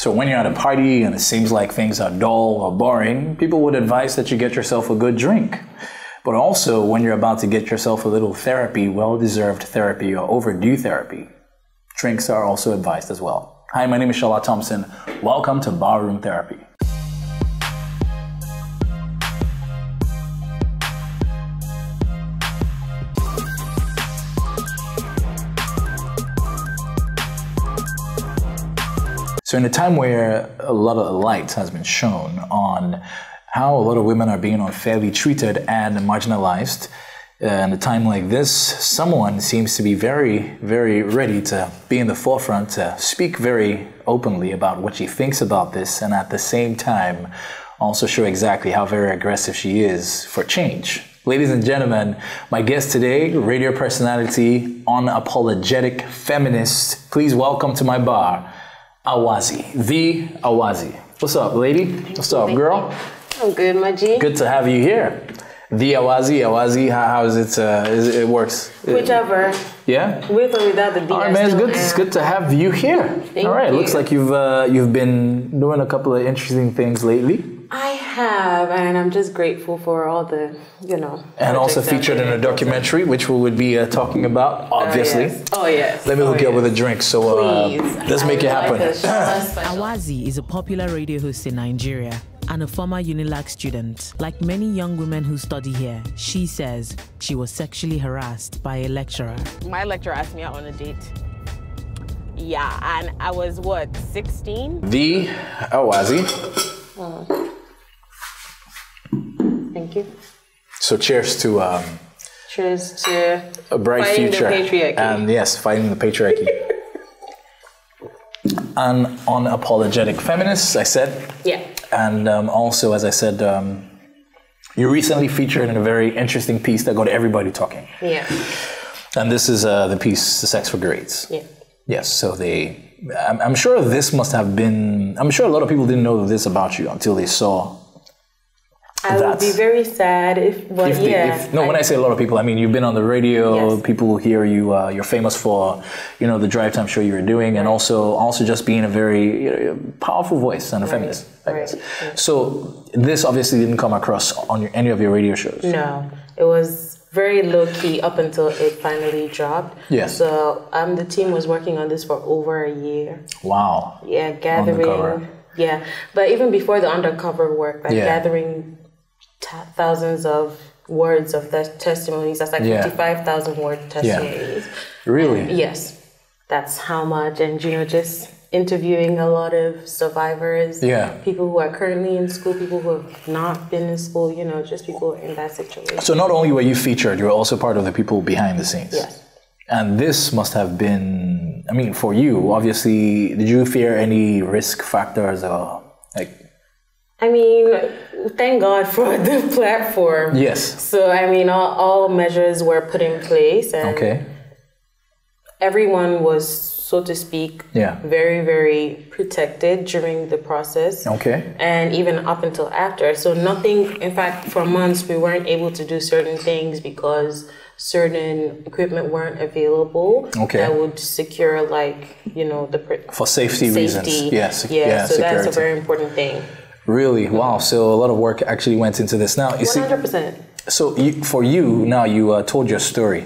So when you're at a party and it seems like things are dull or boring, people would advise that you get yourself a good drink. But also when you're about to get yourself a little therapy, well-deserved therapy or overdue therapy, drinks are also advised as well. Hi, my name is Shola Thompson. Welcome to Barroom Therapy. So in a time where a lot of light has been shown on how a lot of women are being unfairly treated and marginalized, in a time like this, someone seems to be very, very ready to be in the forefront, to speak very openly about what she thinks about this, and at the same time also show exactly how very aggressive she is for change. Ladies and gentlemen, my guest today, radio personality, unapologetic feminist. Please welcome to my bar, AWAZI, the AWAZI. What's up, lady? What's up, girl? I'm good, my G. Good to have you here. The AWAZI, how is it? It works. Whichever. Yeah. With or without the D. All right, man. It's good to have you here. Thank All right. you. Looks like you've been doing a couple of interesting things lately. I have, and I'm just grateful for all the, And also featured in a documentary, which we would be talking about, obviously. Oh, yes. Let me hook you up with a drink, so let's make it happen. AWAZI is a popular radio host in Nigeria and a former UNILAG student. Like many young women who study here, she says she was sexually harassed by a lecturer. My lecturer asked me out on a date. Yeah, and I was, 16? The AWAZI. Thank you. So cheers to Cheers to a bright fighting future. The patriarchy. And yes, fighting the patriarchy. An unapologetic feminist, I said. Yeah. And also, as I said, you recently featured in a very interesting piece that got everybody talking. Yeah. And this is the piece, The Sex for Grades. Yeah. Yes, so I'm sure this must have been, I'm sure a lot of people didn't know this about you until they saw I would be very sad when I say a lot of people, I mean, you've been on the radio, yes. People will hear you, you're famous for, the drive time show you were doing, and also just being a very powerful voice and a feminist, I guess. Right. So this obviously didn't come across on any of your radio shows. No, it was very low key up until it finally dropped. Yes. So the team was working on this for over a year. Wow. Yeah, gathering. Undercover. Yeah, but even before the undercover work, gathering thousands of words of testimonies. That's like 55,000 word testimonies. Yeah. Really? Yes, that's how much. And just interviewing a lot of survivors. Yeah. People who are currently in school, people who have not been in school. Just people in that situation. So not only were you featured, you were also part of the people behind the scenes. Yes. And this must have been, I mean, for you, obviously, did you fear any risk factors or I mean, thank God for the platform. Yes. So, I mean, all measures were put in place, and everyone was, so to speak, very, very protected during the process. Okay. And even up until after. So nothing, in fact, for months, we weren't able to do certain things because certain equipment weren't available that would secure, for safety reasons. Yes. Yeah, so security. that's a very important thing. Really? Wow. So a lot of work actually went into this. Now, you 100%. See, so for you, now you told your story,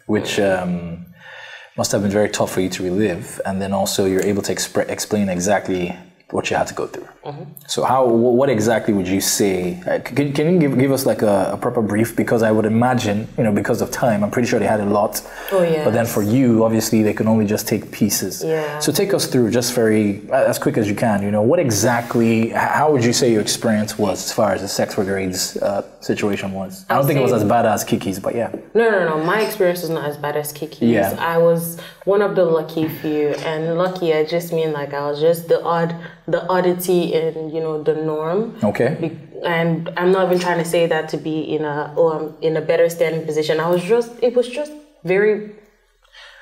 which must have been very tough for you to relive. And then also you're able to explain exactly what you had to go through. Mm-hmm. So what exactly would you say? Can you give us like a proper brief? Because I would imagine, because of time, I'm pretty sure they had a lot. Oh, yeah. But then for you, obviously, they can only just take pieces. Yeah. So take us through just as quick as you can, what exactly, how would you say your experience was as far as the Sex for Grades situation was? I don't think it was as bad as Kiki's, but yeah. No. My experience was not as bad as Kiki's. Yeah. I was one of the lucky few, and lucky, I just mean I was just the oddity in, the norm. Okay. And I'm not even trying to say that to be I'm in a better standing position. It was just very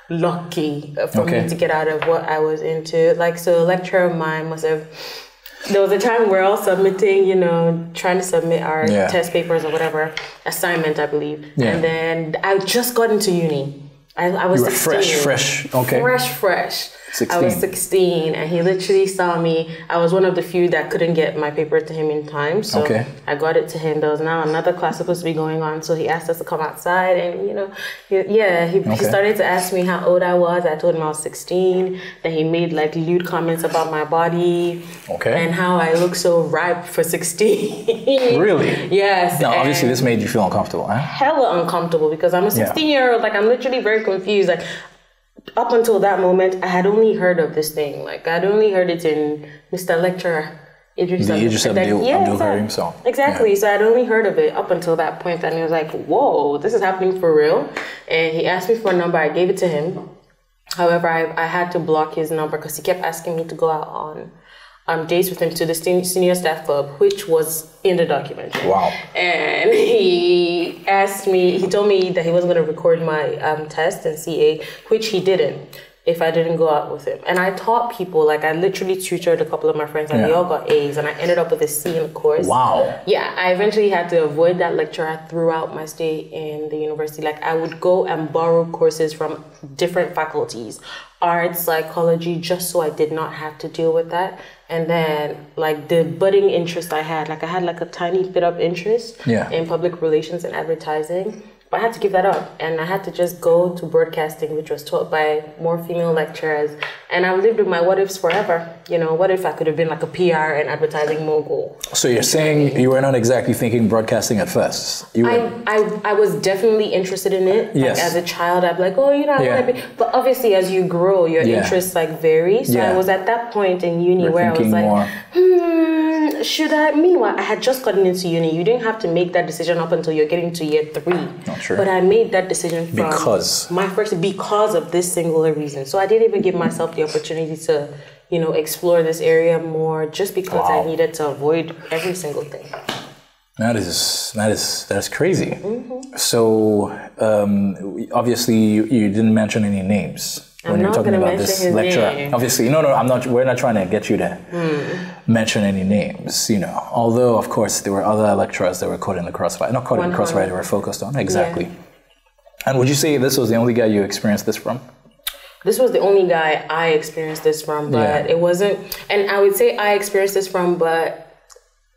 lucky for me to get out of what I was into. So a lecturer of mine there was a time we're all submitting, trying to submit our test papers or whatever, assignment, I believe. Yeah. And then I just got into uni. I was 16. Fresh. Okay. Fresh. 16. I was 16, and he literally saw me. I was one of the few that couldn't get my paper to him in time, so I got it to him. There was now another class supposed to be going on, so he asked us to come outside, and you know, he started to ask me how old I was. I told him I was 16. Then he made like lewd comments about my body, and how I look so ripe for 16. Really? Yes. Now, obviously, this made you feel uncomfortable, huh? Hella uncomfortable, because I'm a 16-year-old. Like, I'm literally very confused. Like, up until that moment, I had only heard of this thing. Like, I'd only heard it in Mr. Lecturer. Idris Abdul Karim song. Exactly. Yeah. So I'd only heard of it up until that point, and he was like, whoa, this is happening for real. And he asked me for a number. I gave it to him. However, I had to block his number because he kept asking me to go out on dates with him to the senior staff club, which was in the documentary. Wow. And he told me that he wasn't going to record my test and CA, which he didn't, if I didn't go out with him. And I taught people, like, I literally tutored a couple of my friends, and they all got A's, and I ended up with a C in the course. Wow. Yeah, I eventually had to avoid that lecturer throughout my stay in the university. Like, I would go and borrow courses from different faculties, arts, psychology, just so I did not have to deal with that. And then, like, the budding interest I had like a tiny bit of interest in public relations and advertising. But I had to give that up, and I had to just go to broadcasting, which was taught by more female lecturers. And I've lived with my what ifs forever. You know, what if I could have been like a PR and advertising mogul? So you're saying you were not exactly thinking broadcasting at first? I was definitely interested in it. Yes. Like, as a child, I'd be like, oh, you know, I want to be. But obviously, as you grow, your interests like vary. So I was at that point in uni where I was like, should I? Meanwhile, I had just gotten into uni. You didn't have to make that decision up until you're getting to year 3. Not true. But I made that decision because of this singular reason. So I didn't even give myself the opportunity to, you know, explore this area more, just because I needed to avoid every single thing. That's crazy. Mm-hmm. So obviously you didn't mention any names when you're talking about this lecturer. Obviously, no, I'm not. We're not trying to get you to mention any names. You know, although of course there were other lecturers that were caught in the crossfire. Not caught in the crossfire. They were focused on exactly. Yeah. And would you say this was the only guy you experienced this from? This was the only guy I experienced this from, but it wasn't. And I would say I experienced this from, but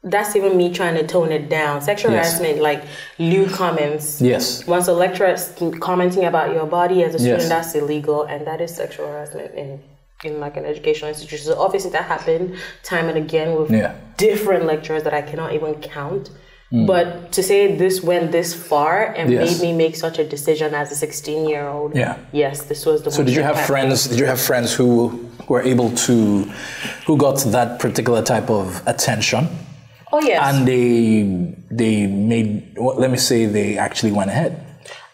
that's even me trying to tone it down. Sexual harassment, like lewd comments. Yes. Once a lecturer is commenting about your body as a student, that's illegal, and that is sexual harassment in like an educational institution. So obviously that happened time and again with different lecturers that I cannot even count. But to say this went this far and made me make such a decision as a 16-year-old, yes, this was the most. So did you have friends? Did you have friends who were able to, who got that particular type of attention? Oh yes. And they made, let me say, they actually went ahead.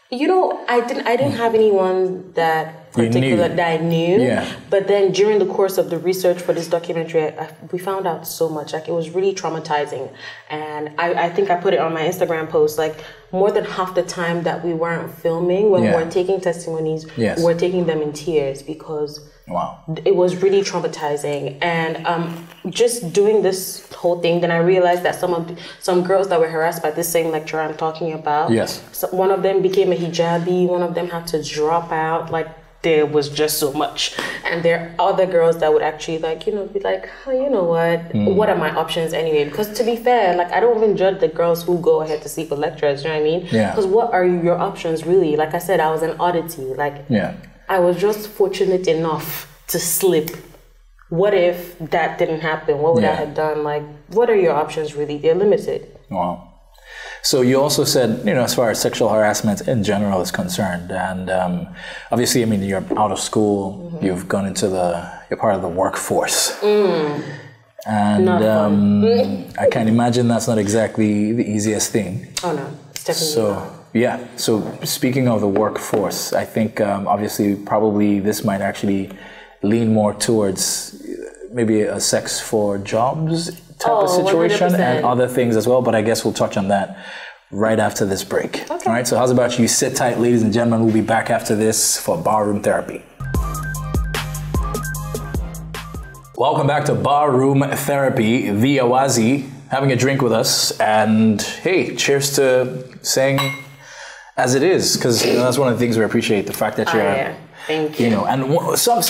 You know, I didn't have anyone that particular that I knew. Yeah. But then during the course of the research for this documentary, we found out so much. Like, it was really traumatizing. And I think I put it on my Instagram post, like, more than half the time that we weren't filming, when we were taking testimonies, we were taking them in tears, because it was really traumatizing. And just doing this whole thing, then I realized that some girls that were harassed by this same lecturer I'm talking about, so one of them became a hijabi, one of them had to drop out, like, there was just so much. And there are other girls that would actually, like, you know, be like, oh, you know what are my options anyway? Because to be fair, like, I don't even judge the girls who go ahead to sleep with lecturers, you know what I mean? Because what are your options really? Like I said, I was an oddity. Like, I was just fortunate enough to slip. What if that didn't happen? What would I have done? Like, what are your options really? They're limited. Wow. So you also said, you know, as far as sexual harassment in general is concerned, and obviously, I mean, you're out of school, you've gone into you're part of the workforce. And I can imagine that's not exactly the easiest thing. Oh no, it's definitely not. So speaking of the workforce, I think obviously probably this might actually lean more towards maybe a sex for jobs type of situation 100%. And other things as well, but I guess we'll touch on that right after this break. Okay. All right, so how's about you sit tight, ladies and gentlemen. We'll be back after this for Barroom Therapy. Welcome back to Barroom Therapy, the AWAZI, having a drink with us, and hey, cheers to saying as it is, because you know, that's one of the things we appreciate, the fact that you're Thank you. You know, and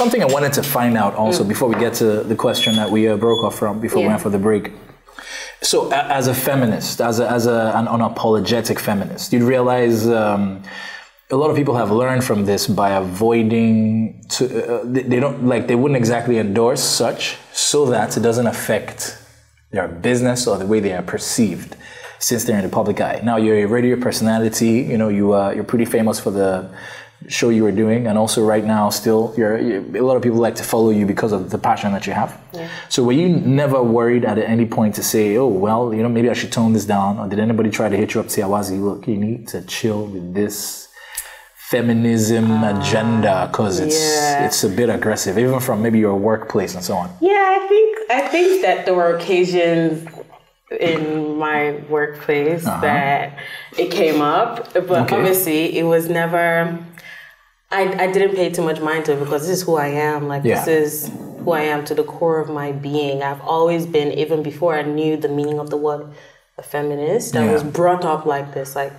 something I wanted to find out also before we get to the question that we broke off from before we went for the break. So, as a feminist, as an unapologetic feminist, you'd realize a lot of people have learned from this by avoiding they wouldn't exactly endorse such so that it doesn't affect their business or the way they are perceived since they're in the public eye. Now, you're a radio personality. You know, you're pretty famous for the show you were doing, and also right now still a lot of people like to follow you because of the passion that you have. Yeah. So were you never worried at any point to say, oh well, you know, maybe I should tone this down, or did anybody try to hit you up and say, Hawazi, look, you need to chill with this feminism agenda because it's a bit aggressive, even from maybe your workplace and so on? Yeah, I think that there were occasions in my workplace that it came up, but obviously it was never. I didn't pay too much mind to it because this is who I am. Like this is who I am to the core of my being. I've always been, even before I knew the meaning of the word a feminist, I was brought up like this. Like,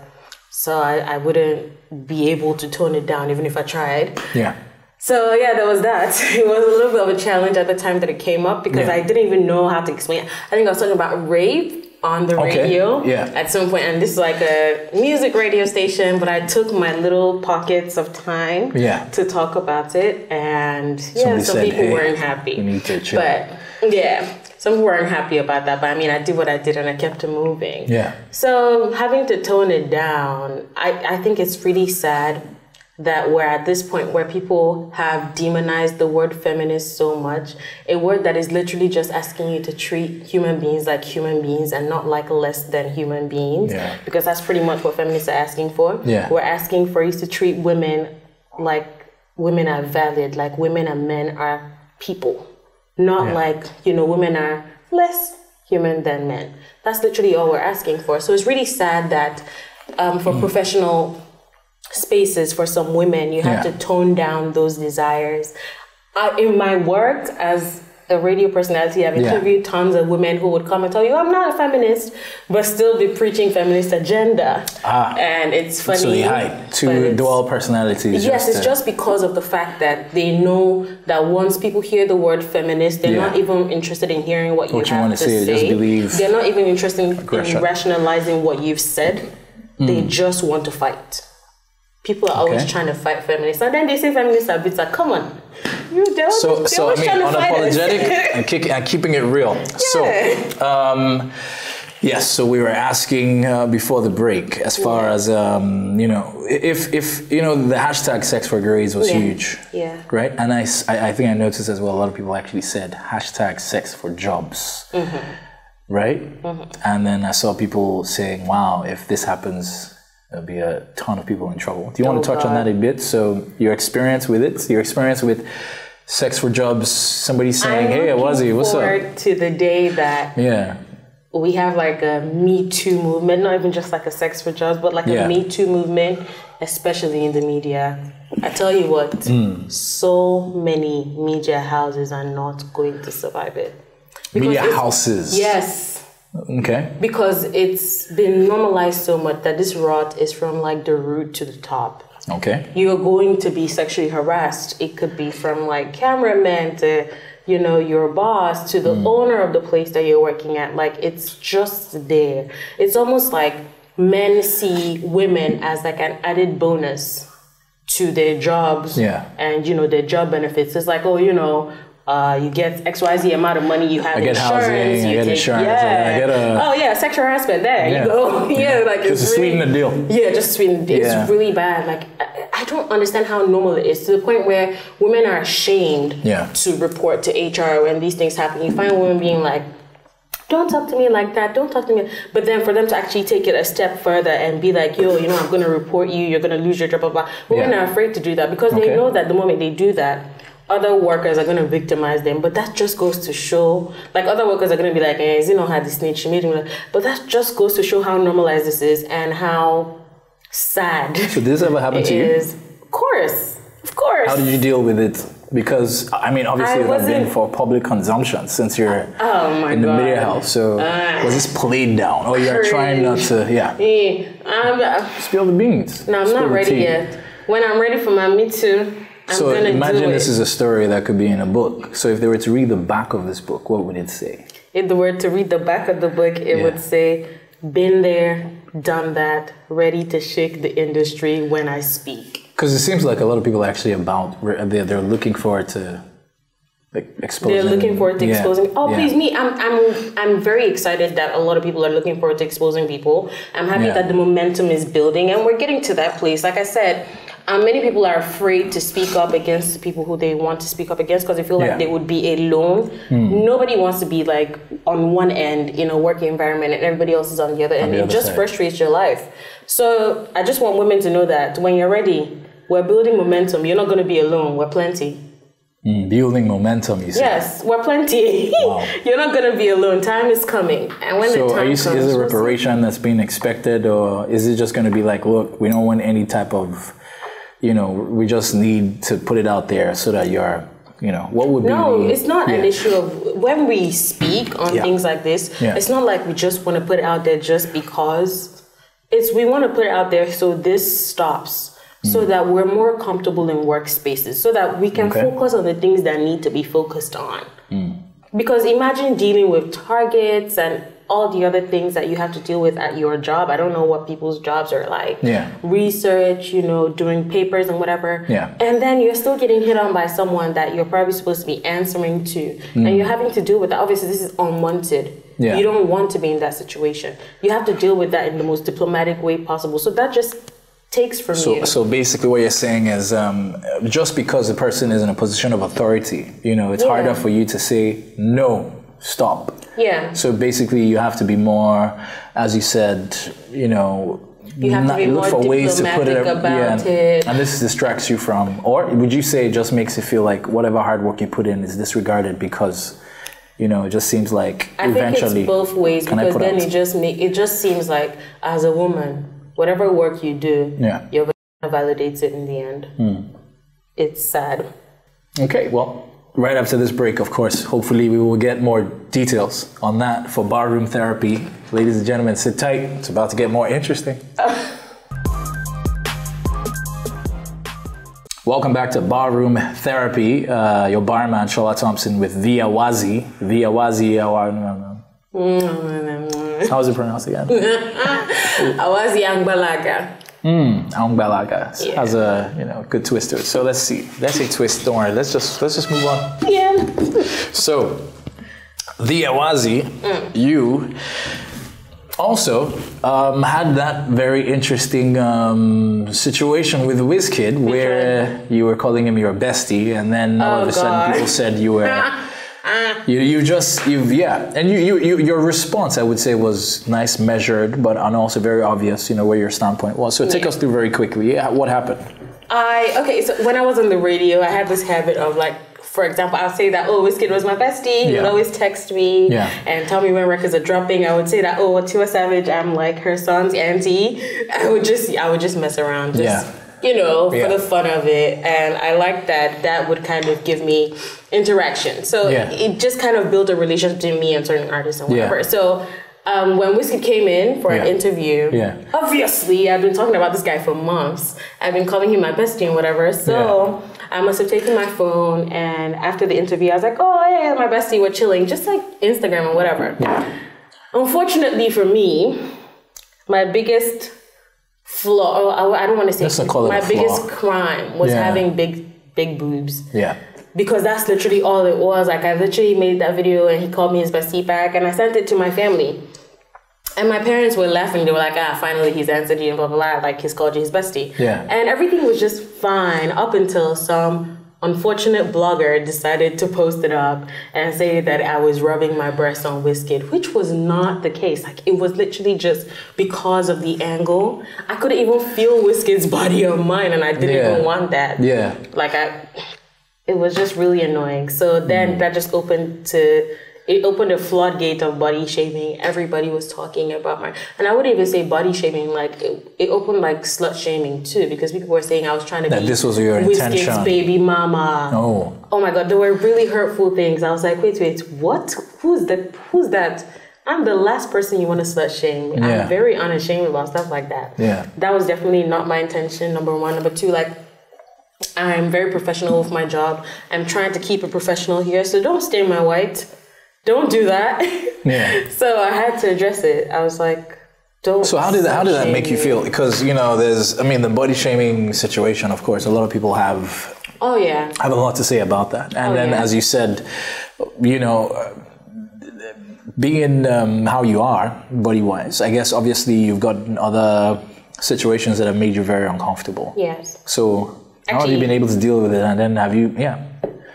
so I wouldn't be able to tone it down even if I tried. Yeah. So yeah, there was that. It was a little bit of a challenge at the time that it came up because I didn't even know how to explain it. I think I was talking about rape on the radio at some point, and this is like a music radio station, but I took my little pockets of time to talk about it, and some people weren't happy. You need to chill. But some people weren't happy about that, but I mean, I did what I did and I kept it moving. Yeah. So having to tone it down, I think it's really sad that we're at this point where people have demonized the word feminist so much, a word that is literally just asking you to treat human beings like human beings and not like less than human beings, because that's pretty much what feminists are asking for. We're asking for you to treat women like women are valid, like women and men are people, not like, you know, women are less human than men. That's literally all we're asking for. So it's really sad that for professional spaces, for some women, you have to tone down those desires. In my work as a radio personality, I've interviewed tons of women who would come and tell you, I'm not a feminist, but still be preaching feminist agenda. And it's funny. So they hide two dual personalities. Yes, it's just because of the fact that they know that once people hear the word feminist, they're not even interested in hearing what you have to say. Just believe they're not even interested in rationalizing what you've said. They just want to fight. People are always trying to fight feminists, and then they say feminists are bitter. Come on, so I mean, unapologetic and keeping it real. So, yes. So we were asking before the break, as far as you know, if you know, the hashtag sex for grades was huge, right? And I think I noticed as well, a lot of people actually said hashtag sex for jobs, right? And then I saw people saying, "Wow, if this happens, there'll be a ton of people in trouble." Do you want to touch on that a bit? So your experience with it, your experience with sex for jobs, somebody saying, hey, Hawazi, what's up? I'm looking forward to the day that we have like a Me Too movement, not even just like a sex for jobs, but like a Me Too movement, especially in the media. I tell you what, so many media houses are not going to survive it. Media houses? Yes. Okay. Because it's been normalized so much that this rot is from like the root to the top. Okay. You're going to be sexually harassed. It could be from like cameramen to, you know, your boss to the owner of the place that you're working at. Like, it's just there. It's almost like men see women as like an added bonus to their jobs and, you know, their job benefits. It's like, oh, you know, you get XYZ amount of money, you have insurance. Housing, I get insurance. I get sexual harassment. There you go. Like just to sweeten the deal. Yeah, just to sweeten the deal. It's really bad. Like, I don't understand how normal it is, to the point where women are ashamed to report to HR when these things happen. You find women being like, don't talk to me like that, don't talk to me. But then for them to actually take it a step further and be like, yo, you know, I'm going to report you, you're going to lose your job, blah, blah. Women are afraid to do that because they know that the moment they do that, other workers are going to victimize them. But that just goes to show, like, other workers are going to be like, is it not how this snitch? She made me. But that just goes to show how normalized this is and how sad. So did this ever happen to you? Of course. How did you deal with it? Because, I mean, obviously it has been for public consumption since you're in the media house. So was this played down? Or you're trying not to, spill the beans. No, I'm not ready yet. When I'm ready for my Me Too, So imagine this is a story that could be in a book. So if they were to read the back of this book, what would it say? If they were to read the back of the book, it would say, been there, done that, ready to shake the industry when I speak. Because it seems like a lot of people are actually they're looking forward to exposing. They're looking forward to exposing. Please, me, I'm very excited that a lot of people are looking forward to exposing people. I'm happy that the momentum is building and we're getting to that place. Like I said, many people are afraid to speak up against the people who they want to speak up against because they feel like they would be alone. Nobody wants to be like on one end in a working environment and everybody else is on the other end. It just frustrates your life. So I just want women to know that when you're ready, we're building momentum. You're not going to be alone. We're plenty. Building momentum, you say? Yes, we're plenty. Wow. You're not going to be alone. Time is coming. And when the time comes... So is there reparation that's being expected, or is it just going to be like, look, we don't want any type of, we just need to put it out there so that you're, what would be... No, it's not an issue of... When we speak on things like this, it's not like we just want to put it out there just because. We want to put it out there so this stops. So that we're more comfortable in workspaces, so that we can focus on the things that need to be focused on. Because imagine dealing with targets and all the other things that you have to deal with at your job. I don't know what people's jobs are like. Research, doing papers and whatever. And then you're still getting hit on by someone that you're probably supposed to be answering to. And you're having to deal with that. Obviously, this is unwanted. You don't want to be in that situation. You have to deal with that in the most diplomatic way possible. So that just takes from you. So basically what you're saying is just because the person is in a position of authority, it's harder for you to say, no, stop. So basically you have to be more, as you said, you have to be look more for ways to put it about it. And this distracts you from, or would you say it just makes you feel like whatever hard work you put in is disregarded because it just seems like eventually... I think it's both ways because then it just seems like as a woman, whatever work you do, your vagina validates it in the end. It's sad. Okay, well, right after this break, of course, hopefully we will get more details on that for barroom therapy. Ladies and gentlemen, sit tight. It's about to get more interesting. Welcome back to Barroom Therapy. Your barman, Shola Thompson, with the AWAZI. The AWAZI. How is it pronounced again? AWAZI Angbalaga. Angbalaga has a good twist to it. So let's see. Let's say twist. Don't worry. Let's just move on. So the AWAZI, you also had that very interesting situation with WizKid where you were calling him your bestie, and then all of a sudden people said you were. Your response, I would say, was nice, measured, but and also very obvious, where your standpoint was. So take us through very quickly. What happened? So when I was on the radio, I had this habit of for example, I'll say that, WizKid was my bestie. He would always text me and tell me when records are dropping. I would say that, Tiwa Savage, I'm like her son's auntie. I would just mess around. For the fun of it. And I like that would kind of give me interaction. So it just kind of built a relationship between me and certain artists and whatever. So when WizKid came in for an interview, obviously I've been talking about this guy for months. I've been calling him my bestie and whatever. So I must have taken my phone, and after the interview, I was like, hey, my bestie, we're chilling, just like Instagram or whatever. Unfortunately for me, my biggest flaw, I don't want to say my biggest crime was having big boobs. Because that's literally all it was. I literally made that video and he called me his bestie back, and I sent it to my family. And my parents were laughing. They were like, finally he's answered you and blah, blah, blah. He's called you his bestie. And everything was just fine up until some unfortunate blogger decided to post it up and say that I was rubbing my breast on WizKid, which was not the case. It was literally just because of the angle. I couldn't even feel WizKid's body on mine, and I didn't even want that. It was just really annoying. So then that just opened a floodgate of body shaming. Everybody was talking about and I wouldn't even say body shaming, it opened slut shaming too, because people were saying I was trying to be this was your intention. Baby mama. Oh my God, there were really hurtful things. I was like, wait, what? Who's that? I'm the last person you want to slut shame. I'm very unashamed about stuff like that. That was definitely not my intention, number one. Number two, I'm very professional with my job. I'm trying to keep it professional here, so don't stain my white. Don't do that. Yeah. So I had to address it. I was like, don't. So how did that make you feel? Because, you know, the body shaming situation, of course, a lot of people have. Oh, yeah. Have a lot to say about that. And then, as you said, you know, being how you are, body-wise, I guess obviously you've got other situations that have made you very uncomfortable. Yes. So how have you been able to deal with it? And then have you,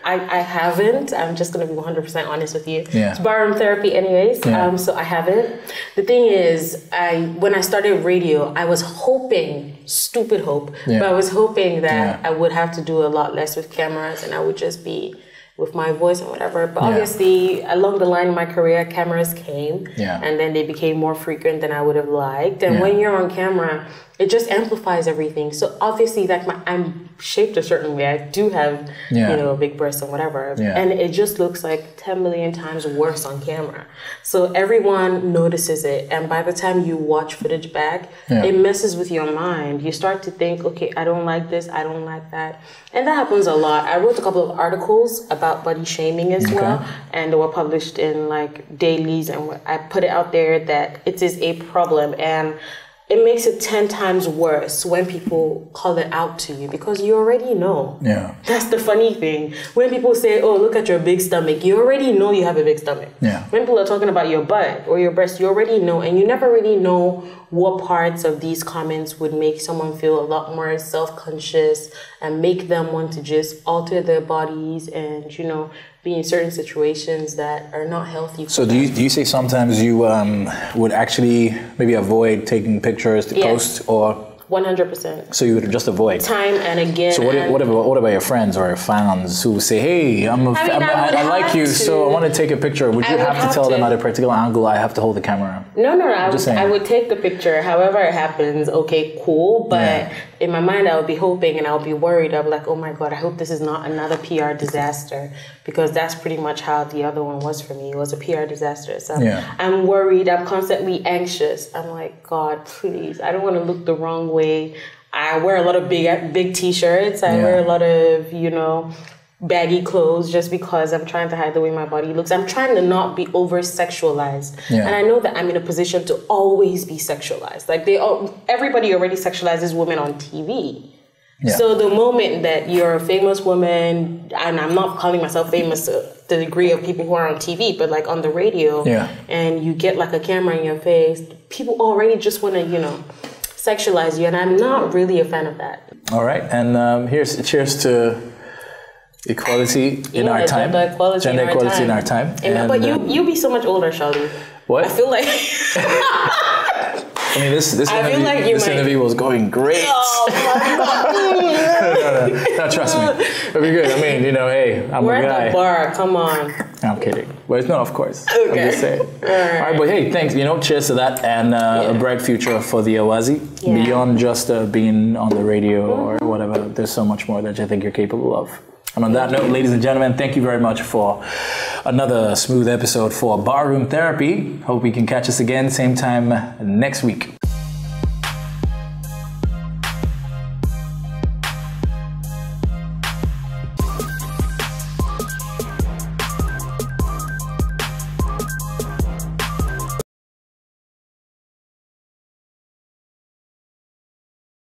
I haven't. I'm just going to be 100% honest with you. Yeah. It's barroom therapy anyways, so I haven't. The thing is, when I started radio, I was hoping, stupid hope, but I was hoping that I would have to do a lot less with cameras and I would just be with my voice and whatever. But obviously, along the line of my career, cameras came and then they became more frequent than I would have liked. And when you're on camera, it just amplifies everything. So obviously, like I'm shaped a certain way. I do have, you know, a big breast and whatever. And it just looks like 10 million times worse on camera. So everyone notices it. And by the time you watch footage back, it messes with your mind. You start to think, okay, I don't like this, I don't like that. And that happens a lot. I wrote a couple of articles about body shaming as well. And they were published in like dailies. And I put it out there that it is a problem. And it makes it 10 times worse when people call it out to you because you already know. Yeah. That's the funny thing. When people say, oh, look at your big stomach, you already know you have a big stomach. Yeah. When people are talking about your butt or your breast, you already know. And you never really know what parts of these comments would make someone feel a lot more self-conscious and make them want to just alter their bodies and, you know, be in certain situations that are not healthy for So do you say sometimes you would actually maybe avoid taking pictures to post, or 100%. So you would just avoid time and again. So what about your friends or your fans who say, hey, I like you, so I want to take a picture? Would you have to tell them at a particular angle, I have to hold the camera? No, I would take the picture. However it happens, okay, cool. But in my mind, I would be hoping and I would be worried. I'll be like, oh my God, I hope this is not another PR disaster. Because that's pretty much how the other one was for me. It was a PR disaster. So I'm worried. I'm constantly anxious. I'm like, God, please, I don't want to look the wrong way. I wear a lot of big t-shirts. I wear a lot of, you know, baggy clothes just because I'm trying to hide the way my body looks. I'm trying to not be over-sexualized. And I know that I'm in a position to always be sexualized. Like everybody already sexualizes women on TV. So the moment that you're a famous woman, and I'm not calling myself famous to the degree of people who are on TV, but like on the radio, and you get like a camera in your face, people already just want to, you know, sexualize you, and I'm not really a fan of that. All right, and here's cheers to equality in our time. Gender equality in our time. But you be so much older, Shelly. What? I feel like... I mean, this interview was going great. No, trust me. It'll be good. I mean, you know, hey, I'm We're a guy. at the bar. Come on. I'm kidding. But no, of course. Okay. I'm just saying. All right, but hey, thanks. You know, cheers to that, and a bright future for the Hawazi. Beyond just being on the radio or whatever, there's so much more that I think you're capable of. And on that note, ladies and gentlemen, thank you very much for another smooth episode for Barroom Therapy. Hope we can catch us again, same time next week.